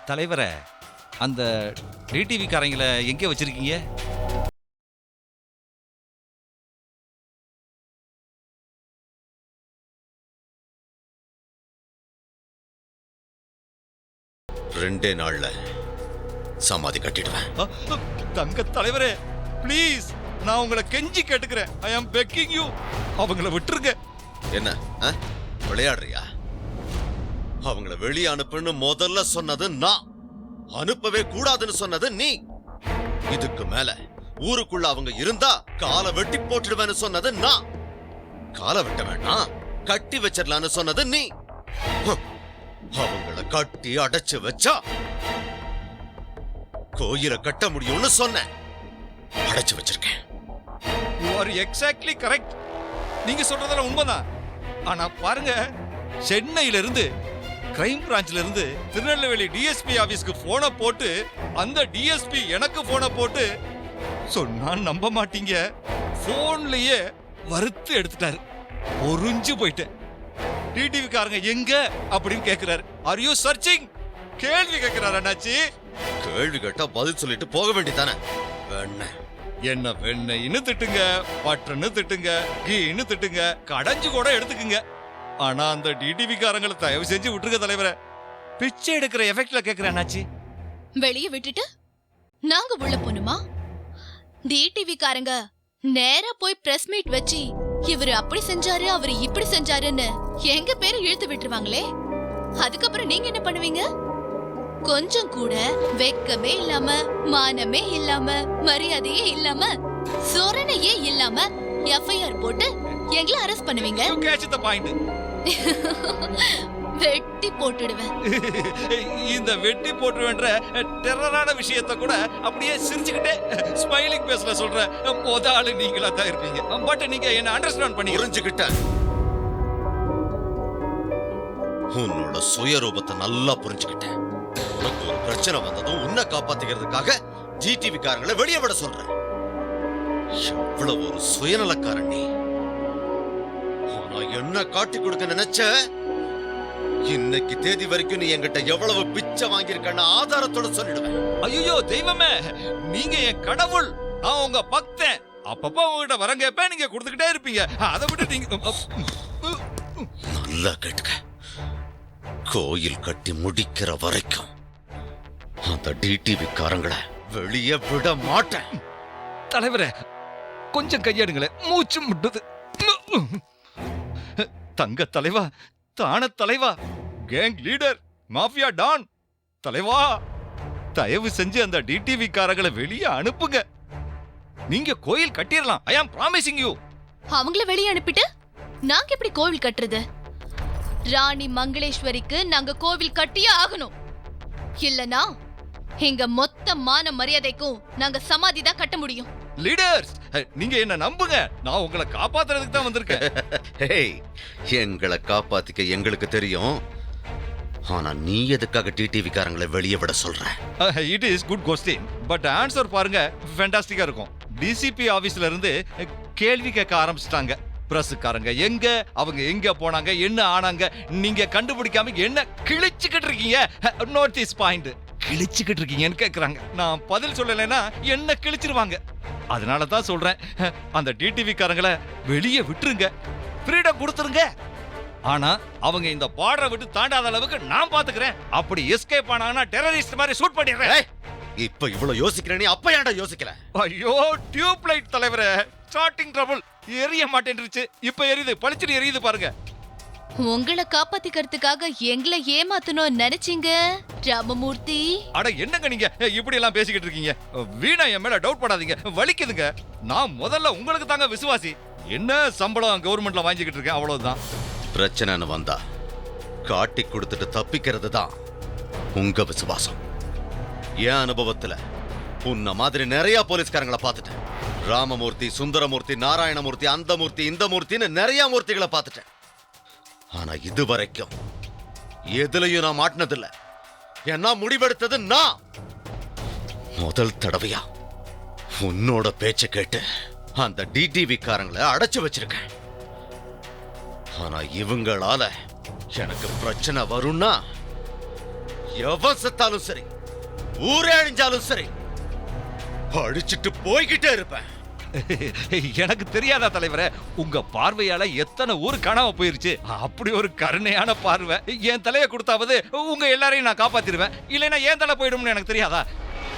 தலைவரே, அந்த டிடிவி காரங்கள எங்கே வச்சிருக்கீங்க? ரெண்டே நாள்ல சமாதி கட்டிடுவேன். தங்க தலைவரே, ப்ளீஸ், நான் உங்களை கெஞ்சி கேட்டுக்கிறேன். ஐ அம் பெக்கிங் யூ. அவங்கள விட்டுருங்க. என்ன விளையாடுறியா? அவங்கள வெளியே அனுப்புன்னு முதல்ல சொன்னது நான், அனுப்பவே கூடாதுன்னு சொன்னது நீ. இதுக்கு மேல ஊருக்குள்ள அவங்க இருந்தா காலை வெட்டி போட்டுடுவேன்னு சொன்னது நான். காலை வெட்ட வேண்டாம், கட்டி வச்சிடலான்னு சொன்னது நீ. அவங்கள கட்டி அடைச்சு வச்சா கோயிலை கட்ட முடியும்னு சொன்ன, அடைச்சு வச்சிருக்கேன். You are exactly correct. நீங்க சொல்றதெல்லாம் உண்மைதான். ஆனா பாருங்க, சென்னையில இருந்து கிரைம் பிரான்ச்ல இருந்து திருநெல்வேலி டிஎஸ்பி ஆபீஸ்க்கு போனை போட்டு அந்த டிஎஸ்பி எனக்கு போனை போட்டு சொன்னா நம்ப மாட்டீங்க, போன்லயே வறுத்து எடுத்துட்டாரு. பொறிஞ்சு போயிட்டேன். டிடிவி காரங்க எங்க அப்படின்னு கேக்குறாரு. Are you searching? கேள்வி கேக்குறாரு அண்ணாச்சி. கேள்வி கேட்டா பதில் சொல்லிட்டு போக வேண்டியதானே. என்ன வெண்ணெய்னு திட்டுங்க, பட்டன்னு திட்டுங்க, கீன்னு திட்டுங்க, கடைஞ்சு கூட எடுத்துக்குங்க. ஆனா அந்த டிடிவி காரங்களை தயவு செஞ்சு விட்டுருக்க தலைவரை. பிச்சை எடுக்கிற எஃபெக்ட்ல கேக்குறேன் அண்ணாச்சி. வெளிய விட்டுட்டு நாங்க உள்ள போணுமா? டிடிவி காரங்க நேரா போய் பிரஸ் மீட் வச்சு இவரு அப்படி செஞ்சாரு அவரு இப்படி செஞ்சாருன்னு எங்க பேரை இழுத்து விட்டுருவாங்களே. அதுக்கப்புறம் நீங்க என்ன பண்ணுவீங்க? கொஞ்சம் கூட வெக்கமே இல்லாம, மானமே இல்லாம, மரியாதையே இல்லாம, சொரணையே இல்லாம எஃப்ஐஆர் போட்டு எங்களை அரெஸ்ட் பண்ணுவீங்க. You catch the point. வெட்டி போட்டுடுவேன். இந்த வெட்டி போட்டுவேன்ற டெரரான விஷயத்தை கூட அப்படியே சிரிச்சுக்கிட்டே ஸ்மைலிங் பேஸ்ல சொல்ற மொத ஆளு நீங்களா தான் இருப்பீங்க. பட் நீங்க என்ன அண்டர்ஸ்டாண்ட் பண்ணி புரிஞ்சுக்கிட்ட. உன்னோட சுயரூபத்தை நல்லா புரிஞ்சுக்கிட்டேன். உனக்கு ஒரு பிரச்சனை வந்ததும் உன்னை காப்பாத்திக்கிறதுக்காக ஜிடிவி காரங்களை வெளியே விட சொல்றேன். எவ்வளவு ஒரு சுயநலக்காரன் நீ. ஆனா என்ன காட்டி கொடுக்க நினைச்ச, இன்னைக்கு தேதி வரைக்கும் நீ என்கிட்ட எவ்வளவு பிச்சை வாங்கியிருக்கன்னு ஆதாரத்தோட சொல்லிடுவேன். ஐயோ தெய்வமே, நீங்க என் கடவுள், நான் உங்க பக்தன். அப்பப்ப உங்ககிட்ட வர கேப்பேன், நீங்க கொடுத்துக்கிட்டே இருப்பீங்க. அதை விட்டு நீங்க நல்லா கேட்டுக்க. கோயில் கட்டி முடிக்கிற வரைக்கும் அந்த டிடிவி காரங்களை வெளியே விட மாட்டேன். தலைவரே, கொஞ்சம் கையாடுங்களேன், மூச்சு முட்டுது. தங்க தலைவா, தான தலைவா, கேங் லீடர், மாஃபியா டான் தலைவா, தயவு செஞ்சு அந்த டிடிவி காரங்களை வெளியே அனுப்புங்க. நீங்க கோயில் கட்டிடலாம். ஐ ஆம் ப்ராமிசிங் யூ. அவங்கள வெளியே அனுப்பிட்டு நாங்க எப்படி கோவில் கட்டுறது? ராணி மங்களேஸ்வரிக்கு நாங்க கோவில் கட்டியே ஆகணும். இல்லனா எங்க மொத்த மான மரியாதைக்கும் நாங்க சமாதி தான் கட்ட முடியும். லீடர்ஸ், நீங்க என்ன நம்புங்க, நான் உங்களை காப்பாத்துறதுக்கு தான் வந்திருக்கேன். ஹேய், எங்களை காப்பாத்திக்க எங்களுக்கு தெரியும். ஆனா நீ எதுக்காக டிடிவி காரங்களை வெளியே விட சொல்ற? It is good question, but answer பாருங்க ஃபேண்டாஸ்டிக்கா இருக்கும். டிசிபி ஆபீஸ்ல இருந்து கேள்வி கேட்க ஆரம்பிச்சிட்டாங்க. பிரஸ்காரங்க எங்க, அவங்க எங்க போனாங்க, என்ன ஆனாங்க, நீங்க கண்டுபிடிக்காம என்ன கிழிச்சுக்கிட்டு இருக்கீங்க. நோட் திஸ் பாயிண்ட், கிழிச்சுக்கிட்டு இருக்கீங்கன்னு கேக்குறாங்க. நான் பதில் சொல்லலைன்னா என்ன கிழிச்சிருவாங்க. அதனால தான் சொல்றேன், அந்த டிடிவி காரங்களை வெளியே விட்டுருங்க, ஃப்ரீடம் கொடுத்துருங்க. ஆனா அவங்க இந்த பார்டரை விட்டு தாண்டாத அளவுக்கு நான் பாத்துக்கிறேன். அப்படி எஸ்கேப் ஆனாங்கன்னா டெரரிஸ்ட் மாதிரி ஷூட் பண்ணிடுறேன். இப்ப இவ்வளவு யோசிக்கிறேன், நீ அப்ப ஏன்டா யோசிக்கல? ஐயோ டியூப் லைட் தலைவரே, ஸ்டார்டிங் ட்ரபிள். எரிய மாட்டேன்றுச்சு, இப்ப எரியுது, பளிச்சுன்னு எரியுது பாருங்க. உங்களை காப்பாத்திக்கிறதுக்காக எங்களை ஏமாத்தணும் நினைச்சீங்க ராமமூர்த்தி? அட என்னங்க நீங்க இப்படி எல்லாம் பேசிக்கிட்டு இருக்கீங்க? வீணா என் மேல டவுட் படாதீங்க, வலிக்குதுங்க. நான் முதல்ல உங்களுக்கு தாங்க விசுவாசி. என்ன சம்பளம் கவர்மெண்ட்ல வாங்கிக்கிட்டு இருக்கேன், அவ்வளவுதான். பிரச்சனைன்னு வந்தா காட்டி கொடுத்துட்டு தப்பிக்கிறது தான் உங்க விசுவாசம். என் அனுபவத்துல உன்ன மாதிரி நிறைய போலீஸ்காரங்களை பார்த்துட்டேன். ராமமூர்த்தி, சுந்தரமூர்த்தி, நாராயணமூர்த்தி, அந்த மூர்த்தி, இந்த மூர்த்தின்னு நிறைய மூர்த்திகளை பார்த்துட்டேன். ஆனா இது வரைக்கும் எதுலயும் நான் மாட்டினதில்ல. என்ன முடிவெடுத்தது நான். முதல் தடவையா உன்னோட பேச்ச கேட்டு அந்த டிடிவி காரங்களை அடைச்சு வச்சிருக்கேன். ஆனா இவங்களால எனக்கு பிரச்சனை வரும்னா எவன் செத்தாலும் சரி, ஊரே அழிஞ்சாலும் சரி, அடிச்சிட்டு போய்கிட்டே இருப்பேன். எனக்கு தெரியாதா தலைவரே, உங்க பார்வையால எத்தனை ஊர் காணாம போயிருச்சு. அப்படி ஒரு கருணையான பார்வை. என் தலையை கொடுத்தாவது உங்க எல்லாரையும் நான் காப்பாத்திடுவேன். இல்லைன்னா என் தலை போயிடும்னு எனக்கு தெரியாதா?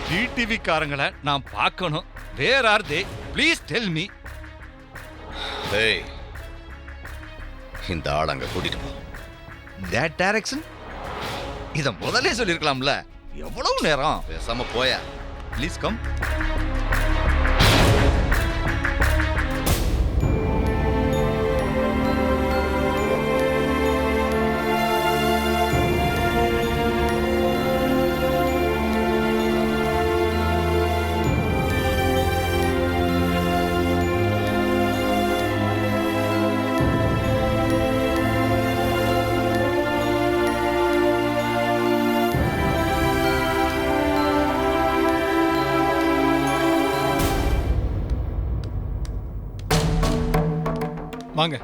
டிடிவி காரங்களை நான் பார்க்கணும். Where are they? Please tell me. ஏய், இந்த ஆள் அங்க கூட்டிட்டு போ. That direction? இத முதல்ல சொல்லிருக்கலாம்ல. எவ்வளவு நேரம்? பேசாம போயா. Please come. வாங்க.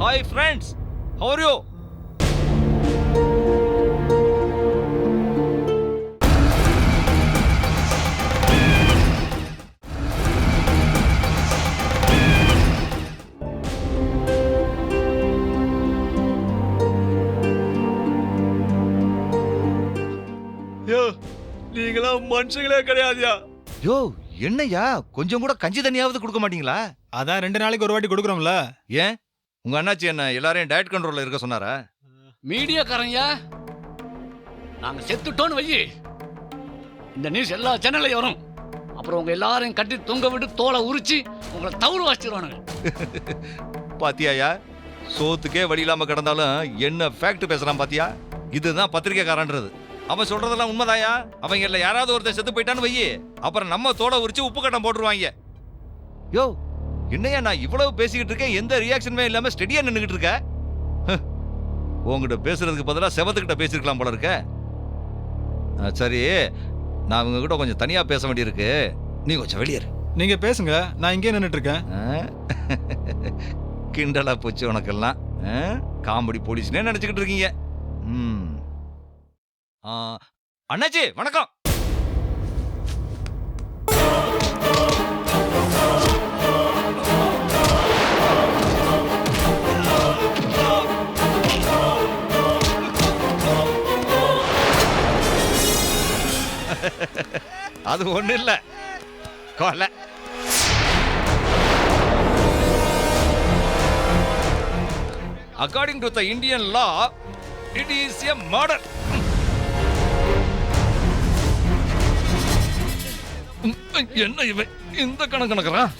Hi friends, how are you? யோ, நீங்களாம் மனுஷங்களே கிடையாதுயா. யோ, என்னய்யா கொஞ்சம் கூட கஞ்சி தண்ணியாவது கொடுக்க மாட்டீங்களா? அதான் 2 நாளைக்கு ஒரு வாட்டி கொடுக்குறோம்ல. ஏன் உங்க அண்ணாச்சி என்ன எல்லாரையும் டயட் கண்ட்ரோல்ல இருக்க சொன்னாரா? மீடியாக்காரங்க நாங்க செத்துட்டோன்னு வையி, இந்த நியூஸ் எல்லா சேனல்லையும் வரும். அப்புறம் உங்க எல்லாரையும் கட்டி தொங்க விட்டு தோலை உரிச்சு உங்களை தவறு வாசிச்சிருவானுங்க. பாத்தியாயா, சோத்துக்கே வழி இல்லாம கிடந்தாலும் என்ன ஃபேக்ட் பேசுறான் பாத்தியா? இதுதான் பத்திரிக்கைக்காரன்றது. அவன் சொல்றதெல்லாம் உண்மைதாயா? அவங்க இல்ல யாராவது ஒருத்தர் செத்து போயிட்டான்னு வையி, அப்புறம் நம்ம தோலை உரிச்சு உப்பு கட்டம் போட்டுருவாங்க. யோ, என்னையா நான் இவ்வளவு பேசிக்கிட்டு இருக்கேன், எந்த ரியாக்ஷனுமே இல்லாம ஸ்டெடியா நின்னுகிட்டு இருக்க? உங்ககிட்ட பேசுறதுக்கு பதிலா செவத்துக்கிட்ட பேசிருக்கலாம் போல இருக்க. சரி, நான் உங்ககிட்ட கொஞ்சம் தனியா பேச வேண்டியிருக்கு. நீ கொஞ்சம் வெளியேறு. நீங்க பேசுங்க, நான் இங்கே நின்னுட்டு இருக்கேன். கிண்டலா போச்சு உனக்கெல்லாம். காமெடி போலீஸ்னே நினைச்சுக்கிட்டு இருக்கீங்க. அண்ணாச்சி வணக்கம். அது ஒண்ணு இல்ல, கொலை. According to the Indian law, it is a murder. என்ன இவன் இந்த கணக்கணக்குறான்?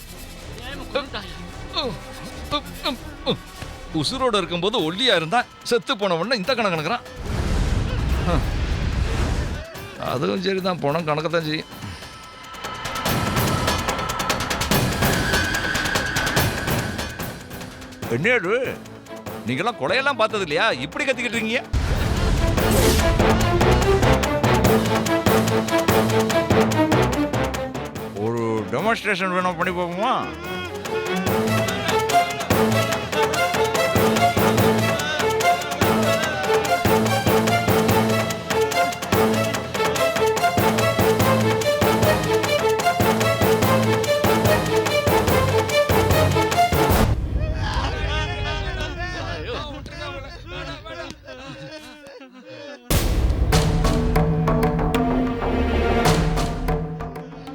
உசுரோட இருக்கும்போது ஒல்லியா இருந்தா, செத்து போன உடனே இந்த கணக்கணக்குறான். அதுவும் சரிதான், பணம் கணக்கத்தான் செய்யும். என்னது, நீங்கெல்லாம் கொலையெல்லாம் பார்த்தது இல்லையா? இப்படி கத்திக்கிட்டு இருக்கீங்க. ஒரு டெமான்ஸ்ட்ரேஷன் வேணும், பண்ணி போகுமா?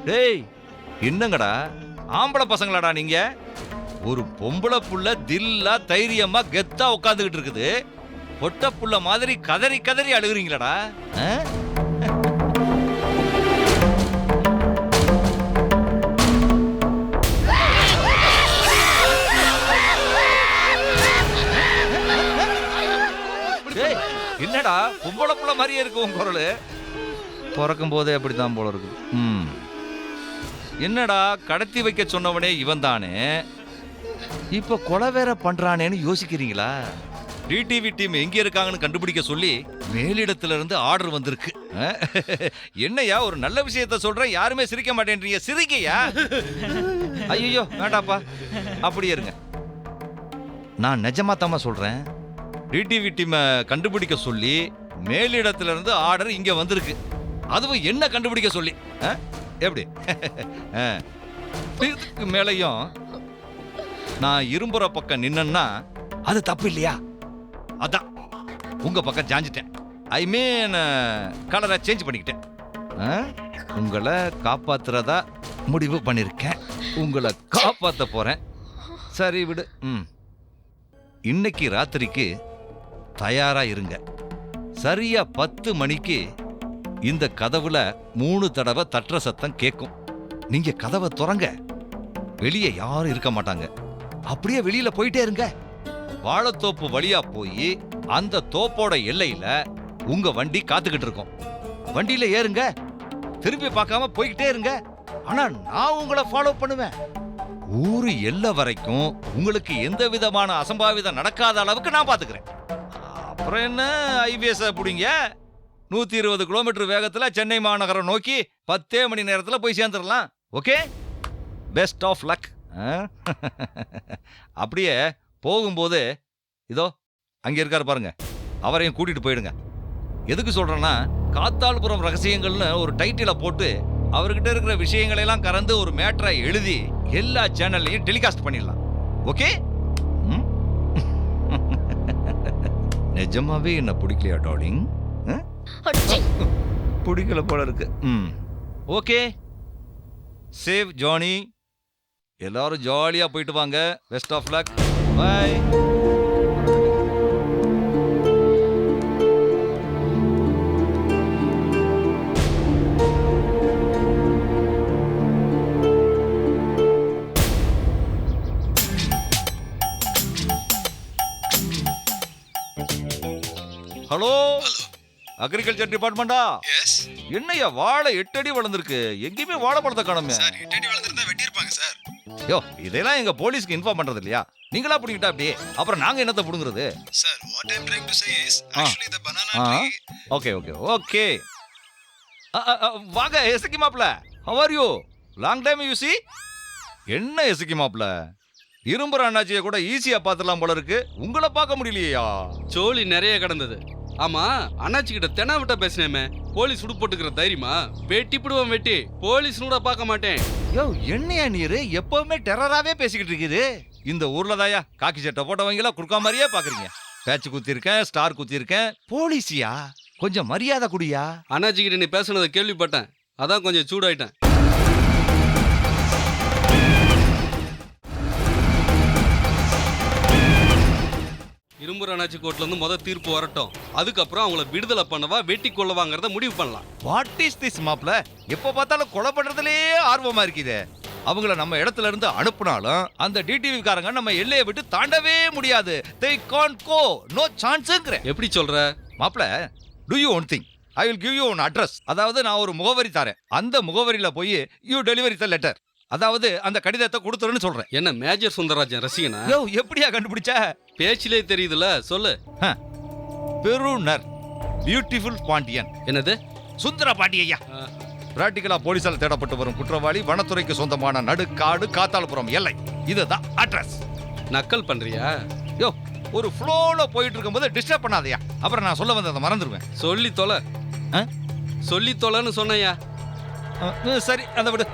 டேய், என்னங்கடா ஆம்பளை பசங்களாடா நீங்க? ஒரு பொம்பளை புள்ள தில்லா தைரியமா கெத்தா உட்காந்துக்கிட்டு இருக்குது, பொட்ட புள்ள மாதிரி கதறி கதறி அழுகுறீங்களாடா? என்னடா பொம்பளை புள்ள மாதிரியே இருக்கு உன் குரலு? பிறக்கும் போதே அப்படித்தான் போல இருக்கு. என்னடா கடத்தி வைக்க சொன்னவனே இவன் தானே, இப்ப கொலை வேற பண்றானேன்னு யோசிக்கிறீங்களா? டிடிவி டீம் எங்க இருக்காங்கன்னு கண்டுபிடிக்க சொல்லி மேலிடத்துல இருந்து ஆர்டர் வந்திருக்கு. என்னையா ஒரு நல்ல விஷயத்த சொல்றேன், யாருமே சிரிக்க மாட்டேன்றீங்க. சிரிக்கையா? ஐயோ வேண்டாப்பா, அப்படியே இருங்க. நான் நிஜமா தாமா சொல்றேன். டிடிவி டீமை கண்டுபிடிக்க சொல்லி மேலிடத்துல இருந்து ஆர்டர் இங்க வந்திருக்கு. அதுவும் என்ன கண்டுபிடிக்க சொல்லி. எப்படி? இதுக்கு மேலையும் நான் இரும்புற பக்கம் நின்னா அது தப்பு இல்லையா? அதான் உங்க பக்கம் ஜாஞ்சிட்டேன். ஐ மீன் கலரை சேஞ்ச் பண்ணிக்கிட்டேன். உங்களை காப்பாத்துறதா முடிவு பண்ணிருக்கேன். உங்களை காப்பாத்த போறேன். சரி விடு. இன்னைக்கு ராத்திரிக்கு தயாரா இருங்க. சரியா 10 மணிக்கு இந்த கதவுல 3 தடவை தட்டுற சத்தம் கேட்கும். நீங்க கதவை திறங்க. வெளியே யாரும் இருக்க மாட்டாங்க. அப்படியே வெளியில போயிட்டே இருங்க. வாழைத்தோப்பு வழியா போய் அந்த தோப்போட எல்லையில உங்க வண்டி காத்துக்கிட்டு இருக்கும். வண்டியில ஏறுங்க. திரும்பி பார்க்காம போய்கிட்டே இருங்க. ஆனா நான் உங்களை ஃபாலோ பண்ணுவேன். ஊரு எல்லை வரைக்கும் உங்களுக்கு எந்த விதமான அசம்பாவிதம் நடக்காத அளவுக்கு நான் பாத்துக்கிறேன். அப்புறம் என்ன, ஐபிஎஸ் அப்படிங்க 120 கிலோமீட்டர் வேகத்துல சென்னை மாநகரம் நோக்கி 10 மணி நேரத்துல போய் சேர்ந்துடலாம். Okay, best of luck. அப்படியே போகும்போது இதோ அங்க இருக்காரு பாருங்க, அவரையும் கூட்டிட்டு போயிடுங்க. எதுக்கு சொல்றேன்னா, காத்தாள்புரம் ரகசியங்கள்னு ஒரு டைட்டில போட்டு அவர்கிட்ட இருக்கிற விஷயங்களை எல்லாம் கறந்து ஒரு மேட்டரை எழுதி எல்லா சேனல்லையும் டெலிகாஸ்ட் பண்ணிடலாம். ஓகே? நிஜமாவே என்ன பிடிக்கலையா டார்லிங்? பிடிக்கல போல இருக்கு. Okay, save Johnny. எல்லாரும் ஜாலியா போயிட்டு வாங்க. Best of luck. Bye. Hello, agriculture டிபார்ட்மெண்டா? எஸ் என்னையா வாழை 8 அடி வளர்ந்துருக்கு, எங்கேயுமே வாழைப்பழத்தை காணுமே. சார் 8 அடி வளர்ந்திருந்தா வெட்டியிருப்பாங்க சார். யோ, இதெல்லாம் எங்க போலீஸ்க்கு இன்ஃபார்ம் பண்றது இல்லையா? நீங்களா புடிங்கிட்டா அப்படியே, அப்புறம் நாங்க என்னத்த புடுங்குறது? Sir what I am trying to say is actually the banana tree. Okay okay okay. வாங்க எஸ்கி மாப்ள. How are you? Long time you see. என்ன எஸ்கி மாப்ள, இரும்புற அண்ணாச்சியை கூட ஈஸியா பாத்துடலாம் போல இருக்கு, உங்களை பார்க்க முடியலையா? சோழி நிறைய கிடந்தது. ஆமா, அண்ணாச்சி கிட்ட தெனா விட்டா பேசினேமே, போலீஸ் சுடு போட்டுக்கிற தைரியமா? வெட்டி பிடுவோம் வெட்டி, போலீஸ் கூட பார்க்க மாட்டேன். யோ, என்னையா நீரு எப்பவுமே டெரராவே பேசிக்கிட்டு இருக்குது. இந்த ஊர்ல தாயா காக்கி சட்டை போட்டவங்க எல்லாம் குறுக்கா மாதிரியே பாக்குறீங்க. பேட்ச் குத்தி இருக்கேன், ஸ்டார் குத்தி இருக்கேன். போலீஸியா? கொஞ்சம் மரியாதை குடியா. அண்ணாச்சி கிட்ட நீ பேசுனதை கேள்விப்பட்டேன், அதான் கொஞ்சம் சூடாயிட்டேன். இரும்புற அண்ணாச்சி கோர்ட்ல இருந்து தீர்ப்பு வரட்டும், அதுக்கப்புறம் அவங்கள விடுதலை பண்ணவா வெட்டி கொள்ளவாங்கிறத முடிவு பண்ணலாம். வாட் இஸ் திஸ் மாப்ள? எப்ப பார்த்தாலும் கொலை பண்றதுலயே ஆர்வமா இருக்குது. அவங்கள நம்ம இடத்துல இருந்து அனுப்புனாலும் அந்த டிடிவி காரங்க நம்ம எல்லையை விட்டு தாண்டவே முடியாது. they can't go, no chanceங்கற. எப்படி சொல்ற மாப்ள? do you one thing, I will give you an address. அதாவது நான் ஒரு முகவரி தரேன். அந்த முகவரியில போய் you deliver the letter. அதாவது அந்த கடிதத்தை கொடுத்துருன்னு சொல்றேன். என்ன மேஜர் சுந்தரராஜன் ரசிகனா? யோ, எப்படியா கண்டுபிடிச்ச? பேச்சிலே தெரியுதுல, சொல்லு. பெருனர் பியூட்டிஃபுல் பாண்டியன். என்னது? சுந்தர பாண்டியையா. பிராக்டிகலா போலீசால தேடப்பட்டு வரும் குற்றவாளி, வனத்துறைக்கு சொந்தமான நடுக்காடு காத்தாள்புரம் எல்லை. இதுதான் அட்ரஸ். நக்கல் பண்றியா? யோ, ஒரு ஃப்ளோல போயிட்டு இருக்கும்போது டிஸ்டர்ப் பண்ணாதயா, அப்புறம் நான் சொல்ல வந்ததை மறந்துடுவேன். சொல்லி தொலை. சொல்லி தொலைன்னு சொன்னையா? சரி, அதை விடு.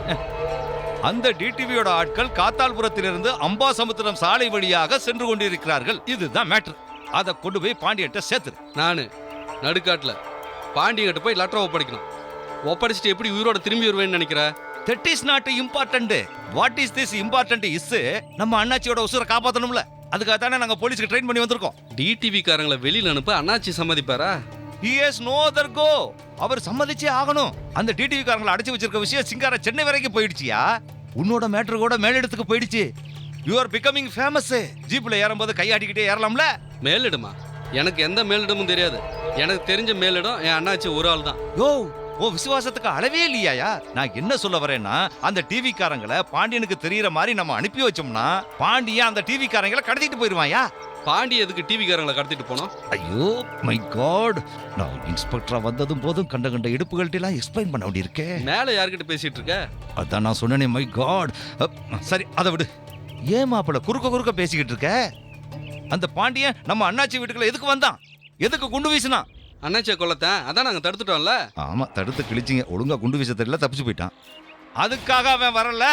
அந்த டிடிவியோட ஆட்கள் காத்தாள்புரத்திலிருந்து அம்பாசமுத்திரம் சாலை வழியாக சென்று கொண்டிருக்கிறார்கள். இதுதான் மேட்டர். அதை கொண்டு போய் பாண்டியன்ட்ட சேர்த்துரு. நானு நடுக்காட்டுல பாண்டியன்கிட்ட போய் லெட்டர் ஒப்படைக்கணும். ஒப்படைச்சிட்டு எப்படி உயிரோட திரும்பி வருவேன்னு நினைக்கிற? That is not important. What is this important is நம்ம அண்ணாச்சியோட உசுரை காப்பாத்தணும்ல, அதுக்காக தானே நாங்க போலீஸ்க்கு ட்ரெயின் பண்ணி வந்திருக்கோம். டிடிவி காரங்களை வெளியில அனுப்ப அண்ணாச்சி சம்மதிப்பாரா? He has no other go. அவர் சம்மதிச்சே ஆகணும். அந்த டிடிவி காரங்களை அடைச்சு வச்சிருக்க விஷயம் சிங்கார சென்னை வரைக்கும் போயிடுச்சியா? உன்னோட மேட்டர் கூட மேலிடத்துக்கு போயிடுச்சு. You are becoming famous. ஜீப்ல ஏறும்போது கையாடிக்கிட்டே ஏறலாம்ல. மேலிடமா? எனக்கு எந்த மேலிடமும் தெரியாது. எனக்கு தெரிஞ்ச மேலிடம் என் அண்ணாச்சி ஒரு ஆள் தான். யோ, ஓ விசுவாசத்துக்கு அளவே இல்லையாயா? நான் என்ன சொல்ல வரேன்னா, அந்த டிவி காரங்களை பாண்டியனுக்கு தெரியற மாதிரி நம்ம அனுப்பி வச்சோம்னா பாண்டியன் அந்த டிவி காரங்களை கடத்திட்டு போயிருவாயா? பாண்டி எதுக்கு டிவி காரங்களை கடத்திட்டு போனோம்? ஐயோ மை காட், நான் இன்ஸ்பெக்டரா வந்ததும் போதும் கண்ட கண்ட இடுப்புகள்ட்ட எல்லாம் எக்ஸ்பிளைன் பண்ண வேண்டியிருக்கே. மேல யார்கிட்ட பேசிட்டு இருக்க? அதான் நான் சொன்னேனே மை காட். சரி அதை விடு. ஏன் மாப்பிள்ள குறுக்க பேசிக்கிட்டு இருக்க? அந்த பாண்டியன் நம்ம அண்ணாச்சி வீட்டுக்குள்ள எதுக்கு வந்தான்? எதுக்கு குண்டு வீசினான்? அண்ணாச்சியை கொல்லத்தான், அதான் நாங்க தடுத்துட்டோம்ல. ஆமா தடுத்து கிழிச்சிங்க. ஒழுங்கா குண்டு வீச தெரியல, தப்பிச்சு போயிட்டான். அதுக்காக அவன் வரல,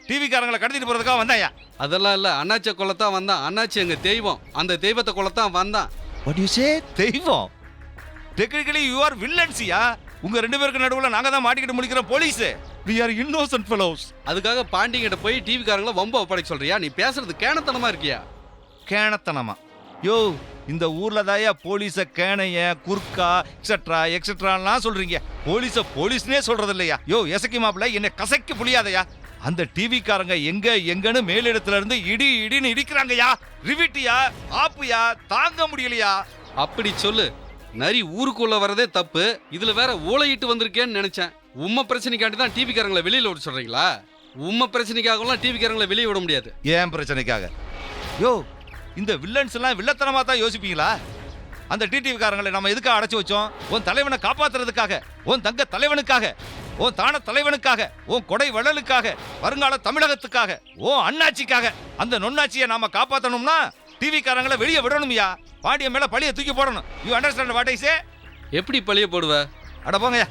டிவி காரங்களை கடத்திட்டு போறதுக்காக வந்தாயா? அதெல்லாம் இல்ல, அண்ணாச்சியை கொல்லத்தான் வந்தான். அண்ணாச்சி எங்க தெய்வம், அந்த தெய்வத்தை கொல்லத்தான் வந்தான். What do you say? தெய்வம்? டெக்னிக்கலி யூ ஆர் வில்லன்ஸியா? உங்க ரெண்டு பேருக்கு நடுவுல நாங்க தான் மாட்டிக்கிட்டு முடிக்கிற police. We are innocent fellows. அதுக்காக பாண்டியங்கிட்ட போய் டிவி காரங்களை வம்ப ஒப்படைக்க சொல்றியா? நீ பேசுறது கேணத்தனமா இருக்கியா? கேணத்தனமா? யோ, இந்த ஊர்ல தாயா போலீஸ கேணைய குர்க்கா எக்ஸெட்ராலாம் சொல்றீங்க. போலீஸ்னே சொல்றது இல்லையா? யோ எசக்கி மாப்பிள்ள, என்ன கசக்கி புளியாதையா? அந்த டிவி காரங்க எங்கன்னு மேலிடத்துல இருந்து இடின்னு இடிக்கிறாங்கயா. ரிவிட்டியா ஆப்புயா, தாங்க முடியலையா? அப்படி சொல்லு. நரி ஊருக்குள்ள வரதே தப்பு, இதுல வேற ஊழையிட்டு வந்திருக்கேன்னு நினைச்சேன். உம்ம பிரச்சனைக்காண்டி தான் டிவி காரங்களை வெளியில விட சொல்றீங்களா? உம்ம பிரச்சனைக்காகலாம் டிவி காரங்களை வெளியே விட முடியாது. ஏன் பிரச்சனைக்காக? யோ, இந்த வில்லன்ஸ் எல்லாம் வில்லத்தனமா தான் யோசிப்பீங்களா? அந்த டிடிவி காரங்களை நம்ம எதுக்காக அடைச்சு வச்சோம்? உன் தலைவனை காப்பாத்துறதுக்காக, உன் தங்க தலைவனுக்காக, உன் தான தலைவனுக்காக, உன் கொடை வள்ளலுக்காக, வருங்கால தமிழகத்துக்காக, உன் அண்ணாச்சிக்காக. அந்த நொண்ணாச்சியை நாம காப்பாத்தணும்னா டிவி காரங்களை வெளியே விடணும்யா. பாண்டிய மேல பழிய தூக்கி போடணும். யூ அண்டர்ஸ்டாண்ட் வாட் ஐ சே? எப்படி பழிய போடுவ? அட போங்கயா,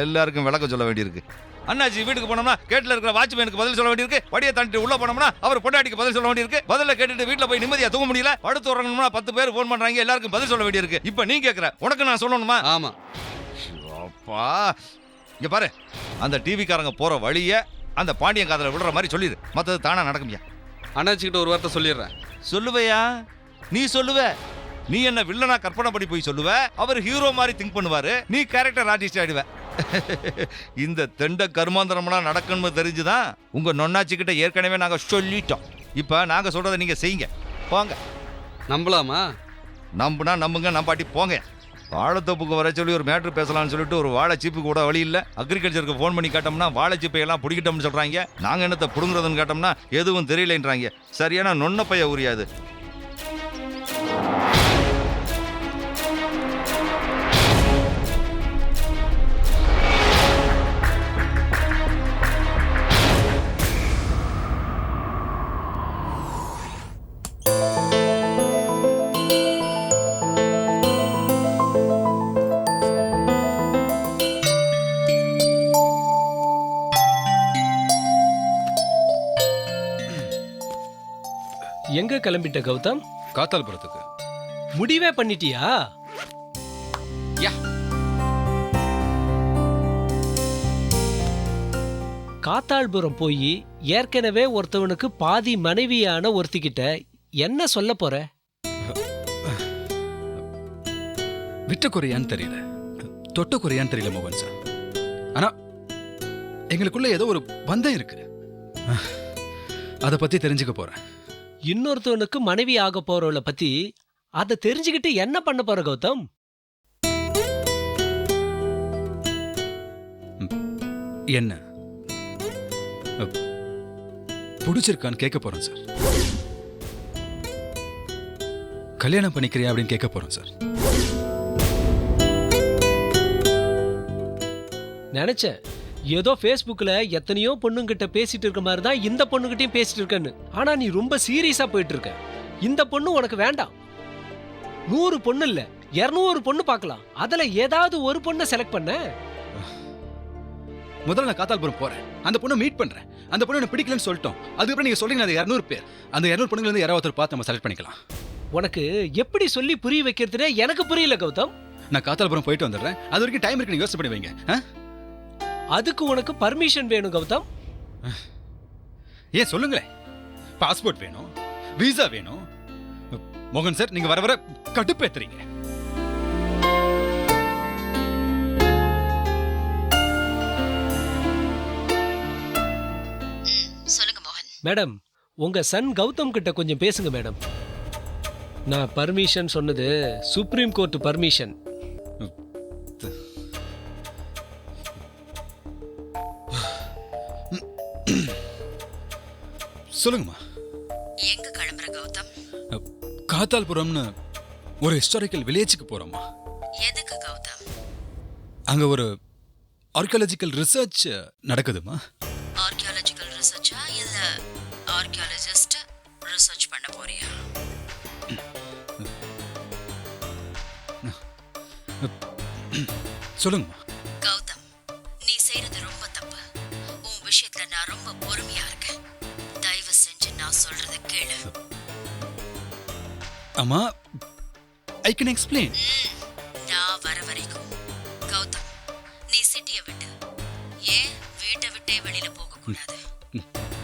எல்லாருக்கும் விளக்கம் சொல்ல வேண்டியிருக்கு. அண்ணாச்சி வீட்டுக்கு போனோம்னா கேட்ல இருக்கிற வாட்ச்மேனுக்கு பதில் சொல்ல வேண்டியிருக்கு. படியை தாண்டிட்டு உள்ள போனோம்னா அவர் பொண்டாட்டிக்கு பதில் சொல்ல வேண்டியிருக்கு. பதில கேட்டுட்டு வீட்டுல போய் நிம்மதியா தூங்க முடியல. படுத்து உறங்கணும்னா 10 பேர் போன் பண்றாங்க, எல்லாருக்கும் பதில் சொல்ல வேண்டியிருக்கு. இப்ப நீ கேக்குற, உனக்கு நான் சொல்லணுமா? ஆமா. அப்பா இங்க பாரு, அந்த டிவி காரங்க போற வழிய அந்த பாண்டியன் காதல விடுற மாதிரி சொல்லிடு. மத்தது தானா நடக்கும்யா. அண்ணாச்சி கிட்ட ஒரு வார்த்தை சொல்லிடுறேன். சொல்லுவையா? நீ சொல்லுவ. நீ என்ன வில்லனா கற்பனை பண்ணி போய் சொல்லுவ. அவர் ஹீரோ மாதிரி திங்க் பண்ணுவாரு, நீ கேரக்டர் ஆர்டிஸ்ட் ஆயிடுவ. இந்த தெண்ட கர்மாந்தரம்லாம் நடக்கணும்னு தெரிஞ்சுதான் உங்க நொண்ணாச்சி கிட்ட ஏற்கனவே நாங்க சொல்லிட்டோம். இப்ப நாங்க சொல்றதை நீங்க செய்யுங்க. போங்க. நம்பலாமா? நம்புனா நம்புங்க, நம்பாட்டி போங்க. வாழைத்தோப்புக்கு வர சொல்லி ஒரு மேட்ரு பேசலாம்னு சொல்லிட்டு ஒரு வாழை சீப்பு கூட வழி இல்லை. அக்ரிகல்ச்சருக்கு ஃபோன் பண்ணி கேட்டோம்னா வாழை சீப்பை எல்லாம் பிடிக்கிட்டோம்னு சொல்றாங்க. நாங்க என்னத்தை பிடுங்குறதுன்னு கேட்டோம்னா எதுவும் தெரியலன்றாங்க. சரியான நொன்ன பைய உரியாது. எங்க கிளம்பிட்ட கௌதம்? காத்தால்புரத்துக்கு. முடிவே பண்ணிட்டியா? காத்தாள்புரம் போய் ஏற்கனவே ஒருத்தவனுக்கு பாதி மனைவியான ஒருத்திக்கிட்ட என்ன சொல்ல போற? விட்ட குறையான்னு தெரியல, தொட்ட குறையான்னு தெரியல மோகன் சார். ஆனா எங்களுக்குள்ள ஏதோ ஒரு பந்தம் இருக்கு, அதை பத்தி தெரிஞ்சுக்க போறேன். இன்னொருத்தவனுக்கு மனைவி ஆக போறவளை பத்தி அதை தெரிஞ்சுக்கிட்டு என்ன பண்ண போற கௌதம்? என்ன பிடிச்சிருக்கான்னு கேட்க போறேன் சார். கல்யாணம் பண்ணிக்கிறியா அப்படின்னு கேட்க போறேன் சார். நினைச்சேன் ஏதோ Facebookல எத்தனையோ பொண்ணுங்கிட்ட பேசிட்டு இருக்க மாதிரி தான் இந்த பொண்ணுகிட்டயும் பேசிட்டு இருக்கன்னு. ஆனா நீ ரொம்ப சீரியஸா போயிட்டு இருக்க. இந்த பொண்ணு உனக்கு வேண்டாம். 100 பொண்ணு இல்ல 200 பொண்ணு பார்க்கலாம், அதுல ஏதாவது ஒரு பொண்ணை செலக்ட் பண்ண. முதல்ல நான் காத்தால்புரம் போறேன், அந்த பொண்ணை மீட் பண்றேன். அந்த பொண்ணு எனக்கு பிடிக்கலன்னு சொல்லிட்டோம். அதுக்கப்புறம் நீங்க சொல்றீங்க அது 200 பேர். அந்த 200 பொண்ணுல இருந்து யாராவது ஒருத்தர் பார்த்து நம்ம செலக்ட் பண்ணிக்கலாம். உனக்கு எப்படி சொல்லி புரிய வைக்கிறதுனே எனக்கு புரியல கௌதம். நான் காத்தால்புரம் போயிட்டு வந்துடுறேன். அது வரைக்கும் டைம் இருக்கு, நீங்க யோசிச்சு பண்ணி வைங்க. அதுக்கு உனக்கு பர்மிஷன் வேணும் கௌதம். ஏன் சொல்லுங்களேன். பாஸ்போர்ட் வேணும், விசா வேணும். மோகன் சார், நீங்க வர வர கடுப்பேத்துறீங்க. சொல்லுங்க மோகன். மேடம், உங்க சன் கௌதம் கிட்ட கொஞ்சம் பேசுங்க மேடம். நான் பர்மிஷன் சொன்னது சுப்ரீம் கோர்ட் பர்மிஷன். சொல்லுங்கம்மா. எங்க கிளம்புற கௌதம்? காத்தால்புரம்னு ஒரு ஹிஸ்டாரிக்கல் வில்லேஜுக்கு போறோம்மா. எதுக்கு கௌதம்? அங்க ஒரு ஆர்கியாலஜிக்கல் ரிசர்ச் நடக்குதுமா. ஆர்கியாலஜிக்கல் ரிசர்ச்சா இல்ல ஆர்கியாலஜிஸ்ட் ரிசர்ச் பண்ண போறியா? சொல்லுங்கம்மா. கௌதம், நீ செய்யறது ரொம்ப தப்பு. உன் விஷயத்துல நான் ரொம்ப பொறுமையா இருக்கேன். தயவு செஞ்சு நான் சொல்றத கேளு. அம்மா, ஐ கேன் எக்ஸ்பிளைன். நான் வர வரைக்கும் கௌதம், நீ சிட்டிய விட்டு ஏன் வீட்டை விட்டே வெளியில போக கூடாது.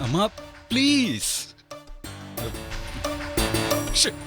அம்மா ப்ளீஸ். ஷிட்.